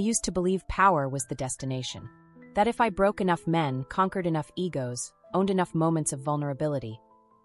I used to believe power was the destination. That if I broke enough men, conquered enough egos, owned enough moments of vulnerability,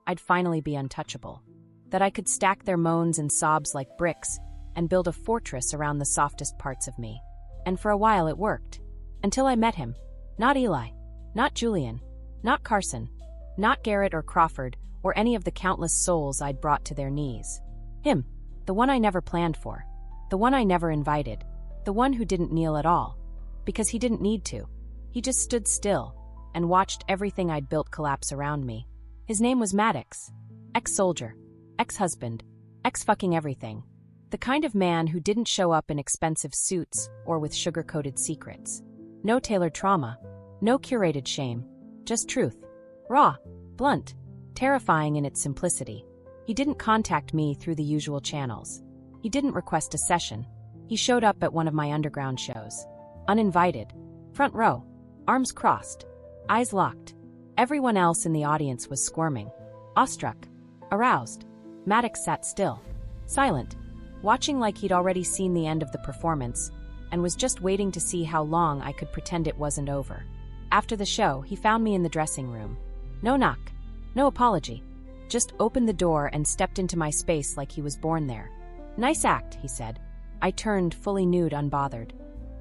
I'd finally be untouchable. That I could stack their moans and sobs like bricks and build a fortress around the softest parts of me. And for a while it worked. Until I met him. Not Eli. Not Julian. Not Carson. Not Garrett or Crawford or any of the countless souls I'd brought to their knees. Him. The one I never planned for. The one I never invited. The one who didn't kneel at all. Because he didn't need to. He just stood still and watched everything I'd built collapse around me. His name was Maddox. Ex-soldier. Ex-husband. Ex-fucking everything. The kind of man who didn't show up in expensive suits or with sugar-coated secrets. No tailored trauma. No curated shame. Just truth. Raw. Blunt. Terrifying in its simplicity. He didn't contact me through the usual channels. He didn't request a session. He showed up at one of my underground shows. Uninvited. Front row. Arms crossed. Eyes locked. Everyone else in the audience was squirming. Awestruck. Aroused. Maddox sat still. Silent. Watching like he'd already seen the end of the performance and was just waiting to see how long I could pretend it wasn't over. After the show, he found me in the dressing room. No knock. No apology. Just opened the door and stepped into my space like he was born there. Nice act, he said. I turned, fully nude, unbothered.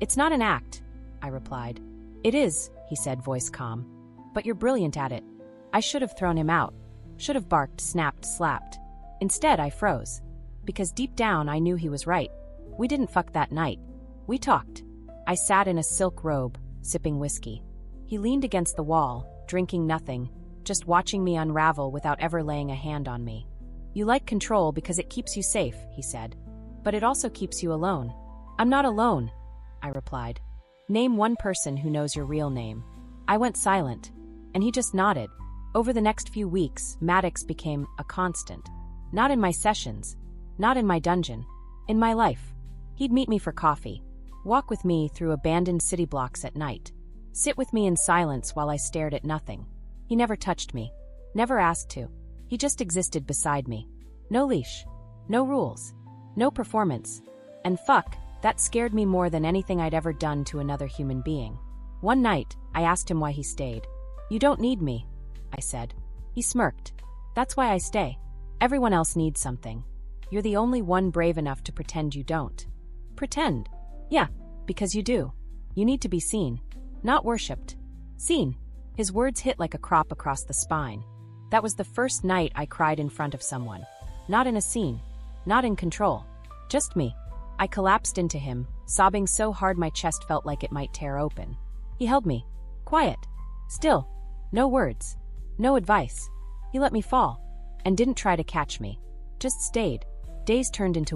It's not an act, I replied. It is, he said, voice calm. But you're brilliant at it. I should have thrown him out. Should have barked, snapped, slapped. Instead, I froze. Because deep down, I knew he was right. We didn't fuck that night. We talked. I sat in a silk robe, sipping whiskey. He leaned against the wall, drinking nothing, just watching me unravel without ever laying a hand on me. You like control because it keeps you safe, he said. But it also keeps you alone. I'm not alone, I replied. Name one person who knows your real name. I went silent, and he just nodded. Over the next few weeks, Maddox became a constant. Not in my sessions, not in my dungeon, in my life. He'd meet me for coffee, walk with me through abandoned city blocks at night, sit with me in silence while I stared at nothing. He never touched me, never asked to. He just existed beside me. No leash, no rules, no performance. And fuck, that scared me more than anything I'd ever done to another human being. One night, I asked him why he stayed. You don't need me, I said. He smirked. That's why I stay. Everyone else needs something. You're the only one brave enough to pretend you don't. Pretend? Yeah, because you do. You need to be seen, not worshipped. Seen. His words hit like a crop across the spine. That was the first night I cried in front of someone. Not in a scene. Not in control. Just me. I collapsed into him, sobbing so hard my chest felt like it might tear open. He held me. Quiet. Still. No words. No advice. He let me fall. And didn't try to catch me. Just stayed. Days turned into